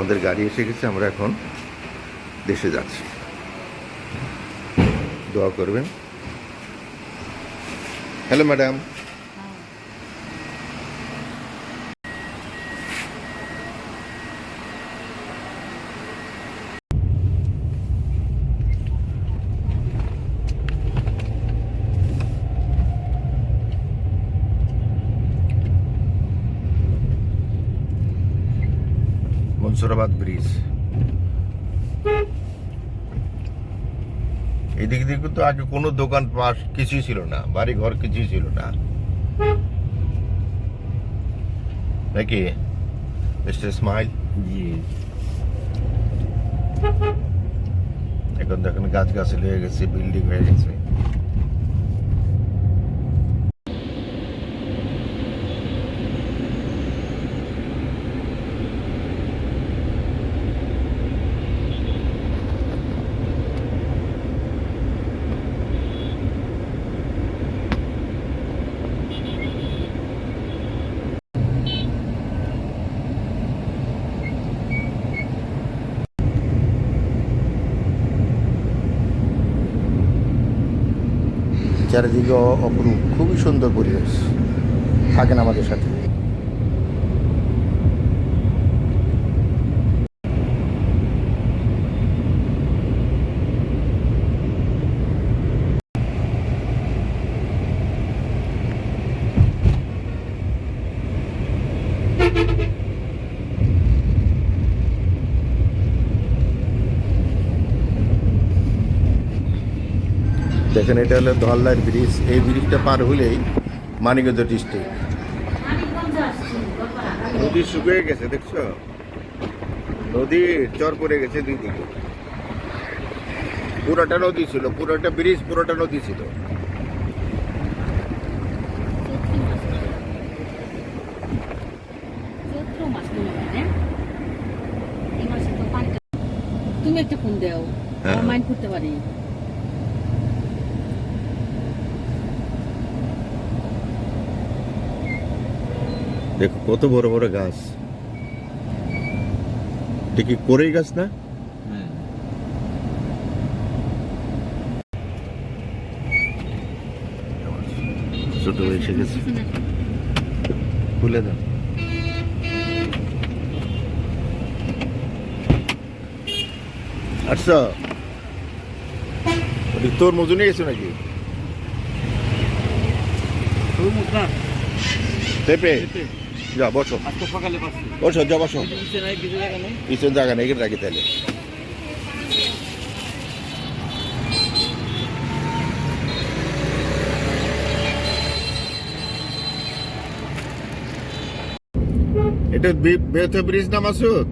আমাদের গাড়ি এসে গেছে, আমরা এখন দেশে যাচ্ছি। দোয়া করবেন। Hello madam. মনসুরাবাদ ব্রিজ, এদিক দিয়ে তো আগে কোনো দোকান পাশ কিছুই ছিল না, বাড়ি ঘর কিছুই ছিল না, নাকি মিস্টার স্মাইল? জি। এখন দেখেন গাছ গাছালি হয়ে গেছে, বিল্ডিং হয়ে গেছে। চারিদিকে অপরূপ, খুবই সুন্দর পরিবেশ। থাকেন আমাদের সাথে। দেখেন, এটা হলো ধল্লার ব্রিজ। এই ব্রিজটা পার হলেই মানিকগঞ্জ ডিস্ট্রিক্ট। নদী শুকিয়ে গেছে, দেখছো? নদীর চর পড়ে গেছে দুই দিকে। পুরোটা নদী ছিল, পুরোটা ব্রিজ, পুরোটা নদী ছিল। তুমি একটা ফোন দাও, মাইন্ড করতে পারি। দেখো কত বড় বড় গাছ। এটা কি করেই গাছ না? ছোট হয়ে এসে গেছে, খুলে দাও। আচ্ছা, তোর মজু নিয়ে গেছো নাকি? পেঁপে, যা বসো, সকালে পাচ্ছি বসো, যা বসো। কিছু জায়গা নেই। পিছন জায়গা নেই, এখানে রাখি তাহলে। এটা বেথা ব্রিজ না মাসুদ?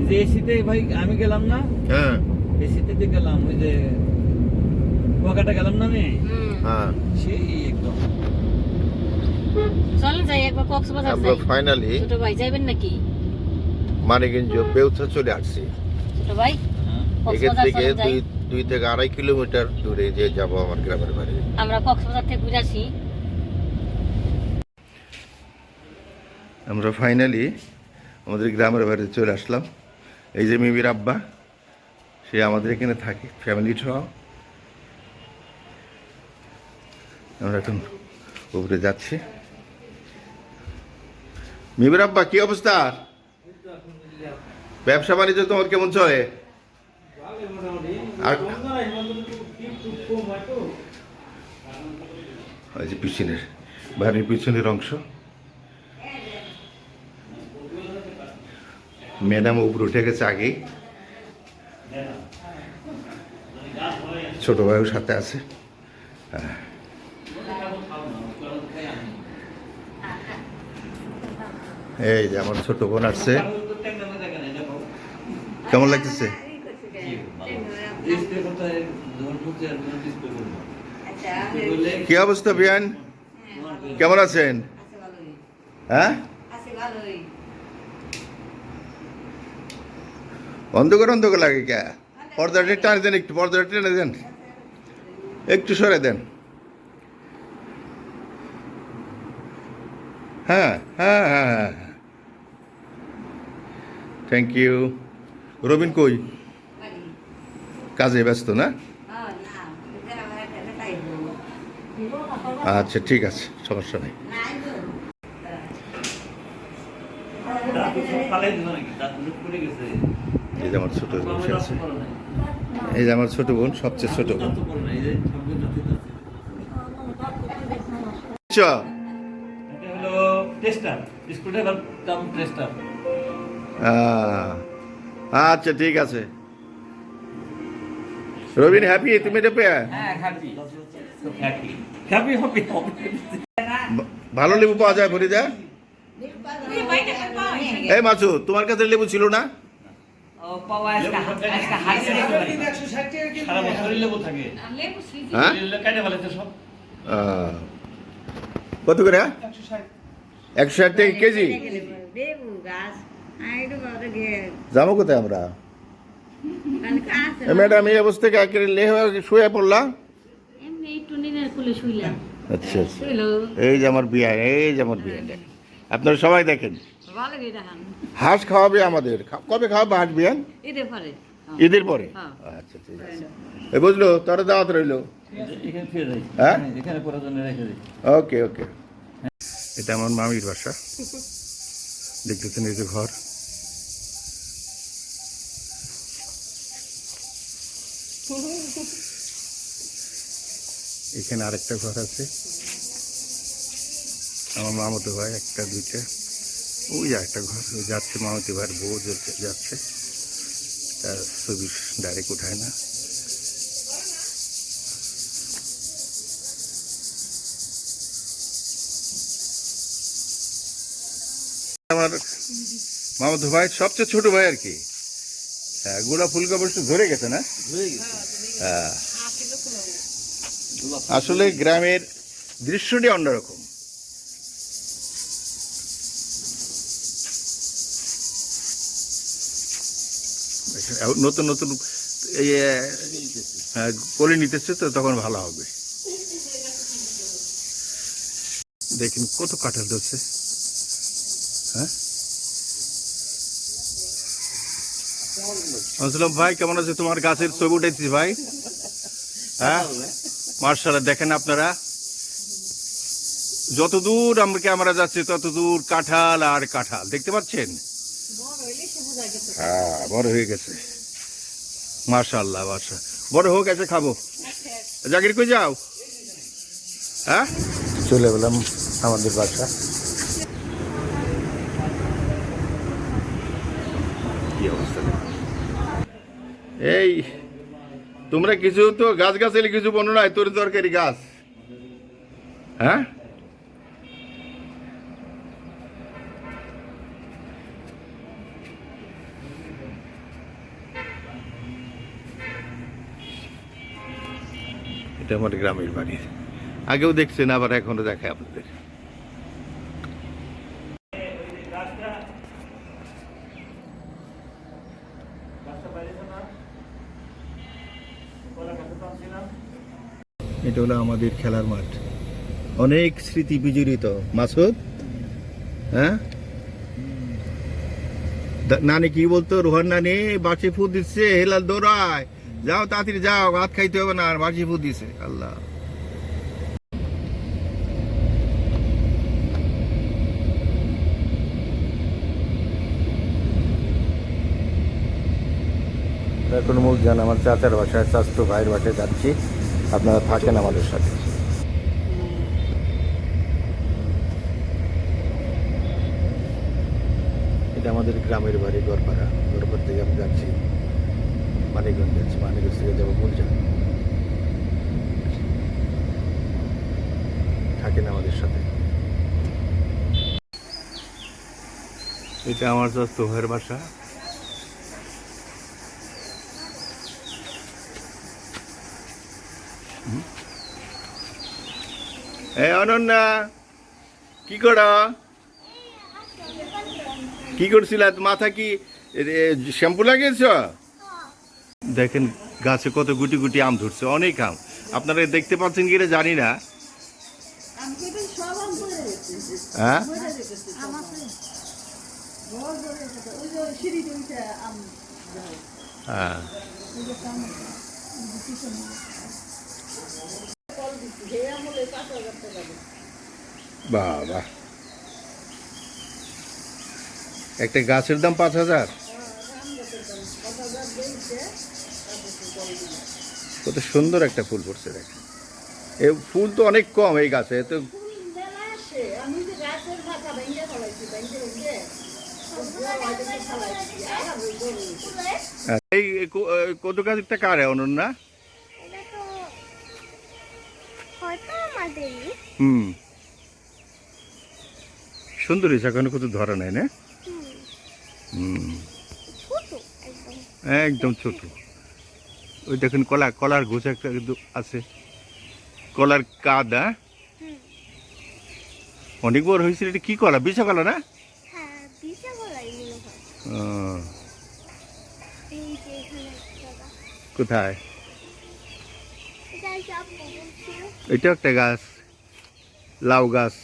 যে এসিতে ভাই আমি গেলাম না, হ্যাঁ এসিতে যে গেলাম, ওই যে কুয়াকাটা গেলাম না আমি, হ্যাঁ। সেই একদম। চলো যাই একবার কক্সবাজার আমরা যাই। ফাইনালি ছোট ভাই যাবেন নাকি? মানিকগঞ্জ বেউথা চলে আসছি। ছোট ভাই এখান কক্সবাজার থেকে চলে যাই। 2 থেকে 2.5 কিলোমিটার দূরে যে যাবো আমার গ্রামের বাড়ি। আমরা কক্সবাজার থেকে ঘুরে আসি। আমরা ফাইনালি আমাদের গ্রামের বাড়ি চলে আসলাম। এই যে মিমির আব্বা, সে আমাদের এখানে থাকে ফ্যামিলি সহ। আমরা এখন উপরে যাচ্ছি। মিমির আব্বা, কি অবস্থা? ব্যবসা বাণিজ্য তোমার কেমন চলে? আর ওই যে পিছনের বাড়ির পিছনের অংশ, ম্যাডাম উপরে উঠে গেছে আগেই, ছোট ভাইও সাথে আছে। এই যে আমার ছোট বোন আসছে। কেমন লাগতেছে? কি অবস্থা বিয়ান, কেমন আছেন? হ্যাঁ, অন্ধকার অন্ধকার লাগে কে? পর্দাটা টানে দেন, একটু পর্দাটা টেনে দেন, একটু সরে দেন। হ্যাঁ হ্যাঁ হ্যাঁ হ্যাঁ, থ্যাংক ইউ। রবিন কই? কাজে ব্যস্ত না? আচ্ছা ঠিক আছে, সমস্যা নেই। এই যে আমার ছোট বোন বসে আছে। এই যে আমার ছোট বোন, সবচেয়ে ছোট বোন। আচ্ছা, আচ্ছা ঠিক আছে। রবিন হ্যাপি? তুমি এটা পেয়ে ভালো লেবু পাওয়া যায় ফরিদা? এই মাছু, তোমার কাছে লেবু ছিল না? হ্যাঁ? কত করে? 160 টাকা কেজি। যাবো কোথায় আমরা? ম্যাডাম এই অবস্থা থেকে একেবারে লেহ শুয়ে পড়লাম। আচ্ছা আচ্ছা, এই যে আমার বিয়ে, এই যে আমার বিয়ে। আপনারা সবাই দেখেন, হাঁস খাওয়াবে আমাদের। কবে খাওয়াবে হাঁস বিয়ান? ঈদের পরে। আচ্ছা ঠিক আছে, এই বুঝলো, তোর দাওয়াত রইলো। হ্যাঁ, ওকে ওকে। এটা আমার মামির বাসা, দেখতেছেন এই যে ঘর। এখানে আরেকটা ঘর আছে, আমার মামাতো ভাই একটা দুইটা, ওই একটা ঘর যাচ্ছে, মামাতো ভাইয়ের বউ যাচ্ছে, তার ছবি ডাইরেক্ট উঠায় না। আমার মামাতো ভাই সবচেয়ে ছোট ভাই আর কি। হ্যাঁ, গোলা ফুলকা অবশ্য ধরে গেছে না? হ্যাঁ, আসলে গ্রামের দৃশ্যটি অন্যরকম। নতুন নতুন কলি নিতেছে তো, তখন ভালো হবে। দেখেন কত কাঁঠাল ধরছে। হ্যাঁ, আসসালাম ভাই, কেমন আছে? তোমার গাছের ছবি উঠেছি ভাই। হ্যাঁ, মার্শাল্লাহ, দেখেন আপনারা, যত দূর আমরা ক্যামেরা যাচ্ছে তত দূর কাঁঠাল আর কাঁঠাল, দেখতে পাচ্ছেন? হ্যাঁ, বড় হয়ে গেছে, মার্শাল্লাহ মার্শাল্লাহ। বড় হোক, এসে খাবো। জাকির কই যাও? হ্যাঁ, চলে গেলাম আমাদের বাসা। কি অবস্থা! এই তোমরা কিছু তো গাছ গাছালি কিছু বলো না, তোর তরকারি গাছ। হ্যাঁ, এটা আমার গ্রামের বাড়ি, আগেও দেখছেন, আবার এখনো দেখায় আপনাদের। এটা হলো আমাদের খেলার মাঠ, অনেক স্মৃতি বিজড়িত। মাসুদ, হ্যাঁ, নানি কি বলতো? রোহান নানি বাসি ফুট দিচ্ছে, হেলাল দৌড়ায়, যাও তাড়াতাড়ি যাও, ভাত খাইতে হবে না, আর বাসি ফুট দিছে। আল্লাহ, এখন মুখ যান আমার চাচার বাসায়, চাচতো ভাইয়ের বাসায় যাচ্ছি। আপনারা থাকেন আমাদের সাথে। এটা আমাদের গ্রামের বাড়ি, গড়পাড়া। গড়পাড়া থেকে আমি যাচ্ছি মানিকগঞ্জ, যাচ্ছি মানিকগঞ্জ থেকে যাবো মুলজা। থাকেন আমাদের সাথে। এটা আমার চাচতো ভাইয়ের বাসা। এই অনন্যা, কি করো? কি করছিল? মাথা কি শ্যাম্পু লাগিয়েছ? দেখেন গাছে কত গুটি গুটি আম ধরছে, অনেক আম। আপনারা দেখতে পাচ্ছেন কি জানি না। হ্যাঁ, হ্যাঁ বাহ বাহ, একটা গাছের দাম 5,000। কত সুন্দর একটা ফুল পড়ছে দেখ। এই ফুল তো অনেক কম এই গাছে তো। এই কত গাছটা কার অনন্যা? হুম, সুন্দর হয়েছে, এখন কত ধরা নাই না? হুম, একদম ছোট। ওই দেখুন কলার ঘুষ একটা আছে, কলার কাদা অনেক বড় হয়েছিল। এটা কি কলা? বিশা কলা না? কোথায়? এটা একটা গাছ, লাউ গাছ।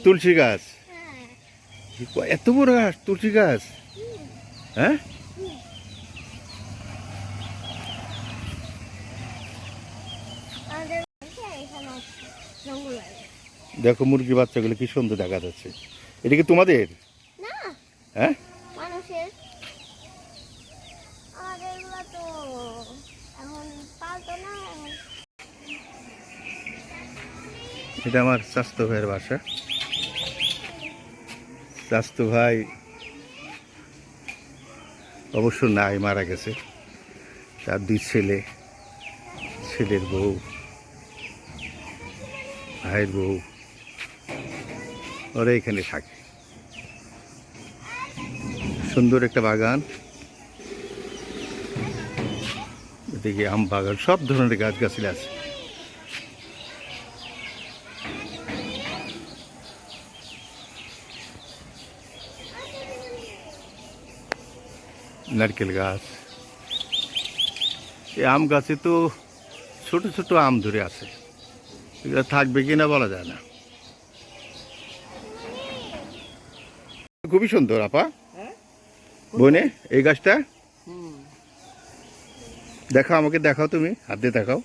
তুলসী গাছ, এত বড় গাছ তুলসী গাছ। হ্যাঁ, দেখো মুরগি বাচ্চাগুলো কি সুন্দর দেখা যাচ্ছে। এটা কি তোমাদের? হ্যাঁ, এটা আমার স্বাস্থ্য ভাইয়ের বাসা। স্বাস্থ্য ভাই অবশ্য নাই, মারা গেছে। তার 2 ছেলে, ছেলের বউ, ভাইয়ের বউ, ওরা এখানে থাকে। সুন্দর একটা বাগান, এদিকে আম বাগান, সব ধরনের গাছগাছালি আছে। নারকেল গাছ, এই আম গাছে তো ছোট ছোট আম ধরে আছে, এগুলো থাকবে কিনা বলা যায় না। খুবই সুন্দর আপা, বনে এই গাছটা দেখাও, আমাকে দেখাও, তুমি হাত দিয়ে দেখাও।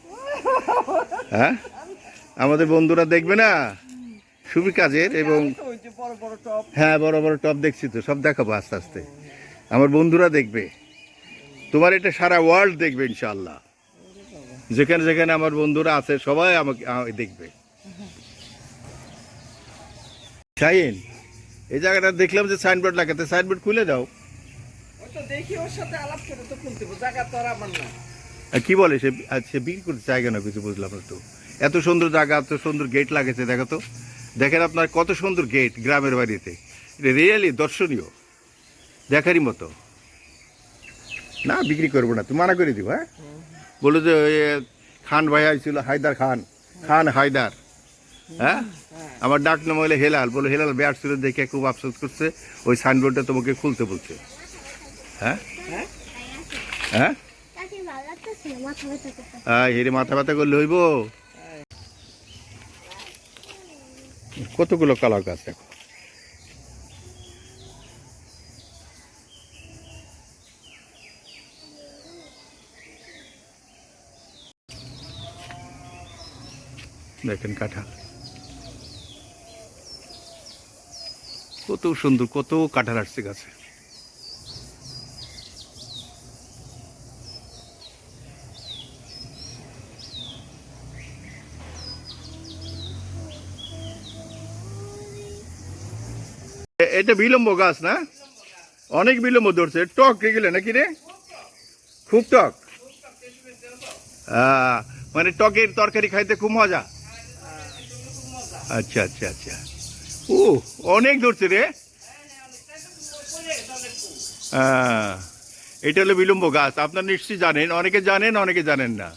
হ্যাঁ, আমাদের বন্ধুরা দেখবে না, খুবই কাজের। এবং হ্যাঁ, বড় বড় টপ দেখছি তো, সব দেখাবো আস্তে আস্তে। আমার বন্ধুরা দেখবে, তোমার এটা সারা ওয়ার্ল্ড দেখবে ইনশাআল্লাহ। যেখানে যেখানে আমার বন্ধুরা আছে সবাই আমাকে দেখবে। শাহিন, এই জায়গাটা দেখলাম যে সাইনবোর্ড লাগাতে, সাইনবোর্ড খুলে দাও। কি বলে সে বিক্রি করতে চায় কেন কিছু বুঝলাম না তো। এত সুন্দর জায়গা, এত সুন্দর গেট লাগেছে, দেখো তো, দেখেন আপনার কত সুন্দর গেট গ্রামের বাড়িতে। এটা রিয়েলি দর্শনীয়, দেখারই মতো। না বিক্রি করবো না, তুমি মানা করে দিব। হ্যাঁ, বলো যে খান ভাই আইছিল, হায়দার খান, খান হায়দার। হ্যাঁ, আমার ডাক নাম হলে হেলাল, বলো হেলাল ব্যাট ছিল দেখে খুব আফসোস করছে, ওই সাইনবোর্ডটা তোমাকে খুলতে বলছে। হ্যাঁ হ্যাঁ, হেরে মাথা ব্যথা করলে হইব। কতগুলো কলা গাছ দেখো। দেখেন কাঁঠাল কত সুন্দর, কত কাঁঠাল আসছে গাছে। এটা বিলম্ব গাছ না? অনেক বিলম্ব ধরছে। টক গেলে নাকি রে? খুব টক। মানে টকের তরকারি খাইতে খুব মজা। আচ্ছা আচ্ছা আচ্ছা, ও অনেক ধরছে রে। এটা হলো বিলম্ব গাছ, আপনার নিশ্চয়ই জানেন, অনেকে জানেন অনেকে জানেন না।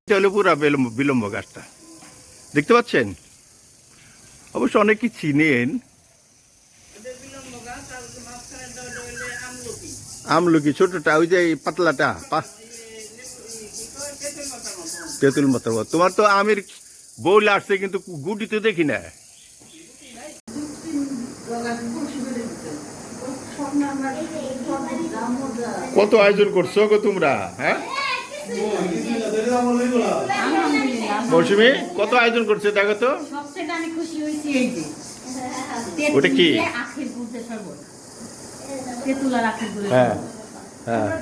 এটা হলো পুরা বিলম্ব গাছটা, দেখতে পাচ্ছেন? অবশ্য অনেকে চিনেন। আমলকি ছোটটা, ওই যে পাতলাটা, তেঁতুল মাথার বড়। তোমার তো আমির বউ আসছে কিন্তু গুটি তো দেখি না। কত আয়োজন করছো গো তোমরা, হ্যাঁ মৌসুমী? কত আয়োজন করছে দেখো তো। সবচেয়ে আমি খুশি হয়েছি এই যে ওটা কি? আখের গুড়ের শরবত, তেঁতুল আর আখের গুড়ের হ্যাঁ শরবত।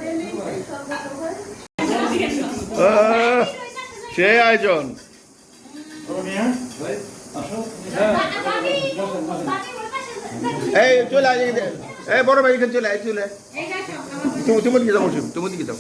হ্যাঁ সে আয়োজন। এই চলে আয়, এই বড় ভাই এখানে চলে আয়, চলে আয়। তুমি দিকে যাও মৌসুমী, তুমি দিকে যাও।